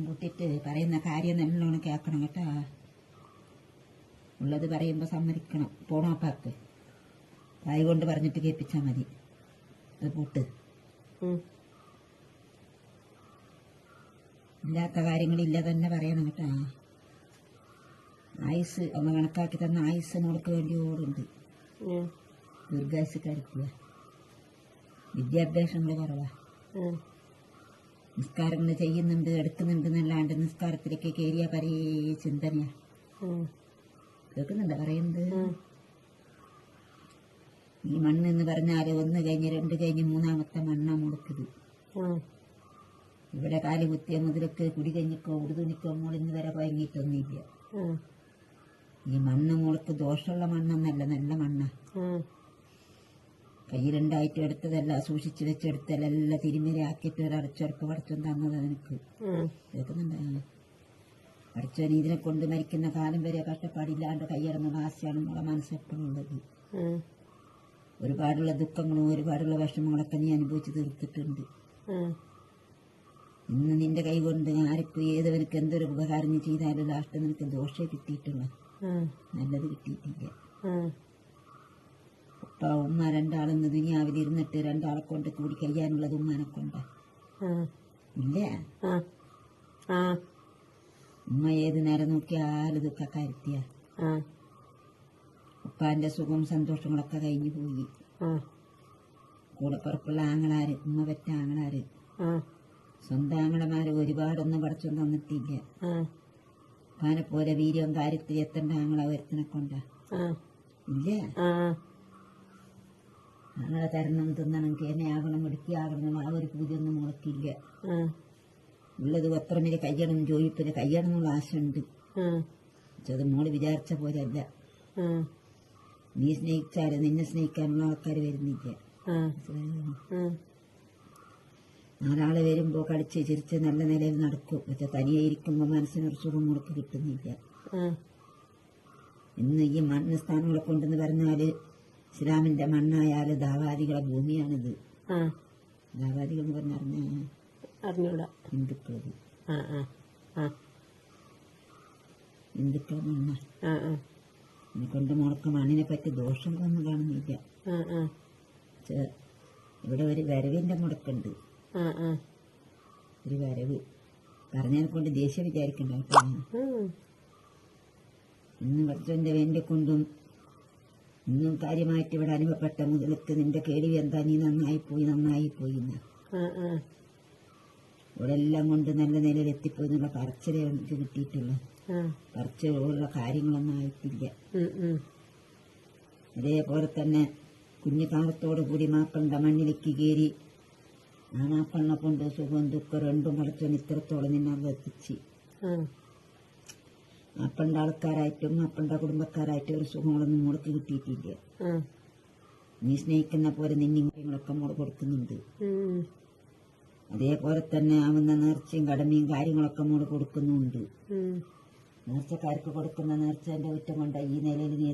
കൂട്ടിയിട്ട് പറയുന്ന കാര്യം നല്ലോണം കേൾക്കണം കേട്ടാ. ഉള്ളത് പറയുമ്പോൾ സമ്മതിക്കണം. പോണോപ്പാക്ക് വായി കൊണ്ട് പറഞ്ഞിട്ട് കേൾപ്പിച്ചാൽ മതി. അത് കൂട്ട്. ഇല്ലാത്ത കാര്യങ്ങളില്ല തന്നെ പറയണം കേട്ടാ. ആയുസ് ഒന്ന് കണക്കാക്കി തന്ന ആയുസ് മോൾക്ക് വേണ്ടി ഓടുണ്ട്. ദീർഘായുസ് കഴിക്കുക. വിദ്യാഭ്യാസങ്ങൾ കുറവാ. നിസ്കാരങ്ങൾ ചെയ്യുന്നുണ്ട്, എടുക്കുന്നുണ്ട് എന്നല്ലാണ്ട് നിസ്കാരത്തിലേക്ക് കയറിയ പരേ ചിന്തനയാ. കേൾക്കുന്നുണ്ടോ പറയുന്നത്? ഈ മണ്ണ് എന്ന് പറഞ്ഞാല് 1 കഴിഞ്ഞ് 2 കഴിഞ്ഞ് 3-ാമത്തെ മണ്ണാ മുടക്കത്. ഇവിടെ കാല് കുത്തിയ മുതലൊക്കെ കുടി കഞ്ഞിക്കോ ഉടുതുണിക്കോ മോളിന്ന് വരെ കുഴങ്ങിയിട്ടൊന്നുമില്ല. ഈ മണ്ണ് മോൾക്ക് ദോഷമുള്ള മണ്ണൊന്നല്ല, നല്ല മണ്ണ. കയ്യിലുണ്ടായിട്ട് എടുത്തതല്ല, സൂക്ഷിച്ചു വെച്ചെടുത്തല്ല, തിരുമലയാക്കിയിട്ട് ഒരു അടച്ചുറപ്പ് പടച്ചോൻ തന്നത് എനിക്ക്. കേൾക്കുന്നുണ്ടോ? പടച്ചോൻ ഇതിനെ കൊണ്ട് മരിക്കുന്ന കാലം വരെ കഷ്ടപ്പാടില്ലാണ്ട് കൈയടങ്ങുന്ന ആശയാണ് നമ്മളെ മനസ്സെപ്പോഴും ഉള്ളത്. ഒരുപാടുള്ള ദുഃഖങ്ങളും ഒരുപാടുള്ള വിഷമങ്ങളൊക്കെ നീ അനുഭവിച്ച് തീർത്തിട്ടുണ്ട്. ഇന്ന് നിന്റെ കൈ കൊണ്ട് ആർക്കും ഏതവർക്ക് എന്തൊരു ഉപകാരം നീ ചെയ്താലും ലാസ്റ്റ് നിനക്ക് ദോഷേ കിട്ടിയിട്ടുള്ള, നല്ലത് കിട്ടിയിട്ടില്ല. ഉപ്പ ഉമ്മ രണ്ടാളെന്ന് ദുനിയാവിലിരുന്നിട്ട് 2 കൊണ്ട് കൂടി കഴിയാനുള്ളത് ഉമ്മാനെ കൊണ്ട ഇല്ല. ഉമ്മ ഏത് നേരം നോക്കിയാലും ദുഃഖക്കാരുത്തിയ. ഉപ്പാന്റെ സുഖവും സന്തോഷങ്ങളൊക്കെ കഴിഞ്ഞു പോയി. കൂടെ പുറപ്പുള്ള ആങ്ങളാര്, ഉമ്മ പെറ്റ ആങ്ങളാര്, സ്വന്തം ആങ്ങളമാര് ഒരുപാടൊന്നും പടച്ചൊന്നും തന്നിട്ടില്ല. ഉപ്പാനെ പോലെ വീര്യവും കാര്യത്തിൽ എത്തേണ്ട ആങ്ങളെ ഒരുത്തിനെ കൊണ്ട ഇല്ല. ആങ്ങളെ തരണം, തിന്നണം, കേനയാകണം, വെടുക്കിയാകണം, ആ ഒരു പൂജയൊന്നും മുളക്കില്ല. ഉള്ളത് അത്രമേലെ കയ്യണം, ജോയിപ്പിന് കയ്യണം എന്നുള്ള ആശയുണ്ട്. അത് മോള് വിചാരിച്ച പോലെ അല്ല. നീ സ്നേഹിച്ചാല് നിന്നെ സ്നേഹിക്കാനുള്ള ആൾക്കാർ വരുന്നില്ല. 4 വരുമ്പോ കളിച്ച് ചിരിച്ച് നല്ല നിലയിൽ നടക്കും. പക്ഷെ തനിയെ ഇരിക്കുമ്പോ മനസ്സിനൊരു സുഖം മുടക്ക് കിട്ടുന്നില്ല. ഇന്ന് ഈ മണ്ണ് സ്ഥാനങ്ങളെ കൊണ്ടെന്ന് പറഞ്ഞാല് ഇസ്ലാമിന്റെ മണ്ണായാല് ദാവാദികളെ ഭൂമിയാണിത്. ദാവാദികൾ എന്ന് പറഞ്ഞറിഞ്ഞ അറിഞ്ഞൂടാ. ഹിന്ദുക്കളത്, ഹിന്ദുക്കളെ മണ്ണ. എന്നെ കൊണ്ട് മുടക്ക മണ്ണിനെ പറ്റി ദോഷങ്ങളൊന്നും കാണുന്നില്ല. ഇവിടെ ഒരു വരവിന്റെ മുടക്കുണ്ട്. ഒരു വരവ് പറഞ്ഞതിനെ കൊണ്ട് ദേഷ്യം വിചാരിക്കണ്ട. ഇന്ന് ഭക്തന്റെ വേണ്ടി കൊണ്ടും ഇന്നും കാര്യമായിട്ട് ഇവിടെ അനുഭവപ്പെട്ട മുതലക്ക് നിന്റെ കേൾവി എന്താ, നീ നന്നായിപ്പോയി എന്നാ. ഇവിടെ എല്ലാം കൊണ്ട് നല്ല നിലയിൽ എത്തിപ്പോയി എന്നുള്ള പറച്ചിലേ എനിക്ക് കിട്ടിയിട്ടുള്ളൂ. പറച്ചിലുള്ള കാര്യങ്ങളൊന്നും ആയിട്ടില്ല. അതേപോലെ തന്നെ കുഞ്ഞു കാലത്തോടു കൂടി മാപ്പണ്ട മണ്ണിലേക്ക് കയറി ആ മാപ്പണ്ണ കൊണ്ട് സുഖം ദുഃഖം രണ്ടും പടച്ചോൻ ഇത്രത്തോളം നിന്നെ എത്തിച്ച്. മാപ്പണ്ട ആൾക്കാരായിട്ടും മാപ്പണ്ട കുടുംബക്കാരായിട്ടും ഒരു സുഖങ്ങളൊന്നും മുടക്ക് കിട്ടിയിട്ടില്ല. നീ സ്നേഹിക്കുന്ന പോലെ നിന്നിങ്ങളൊക്കെ മോള് കൊടുക്കുന്നുണ്ട്. അതേപോലെ തന്നെ ആവുന്ന നേർച്ചയും കടമയും കാര്യങ്ങളൊക്കെ മോള് കൊടുക്കുന്നുണ്ട്. നേർച്ചക്കാർക്ക് കൊടുക്കുന്ന നേർച്ചേന്റെ കുറ്റം കൊണ്ട് ഈ നിലയിൽ നീ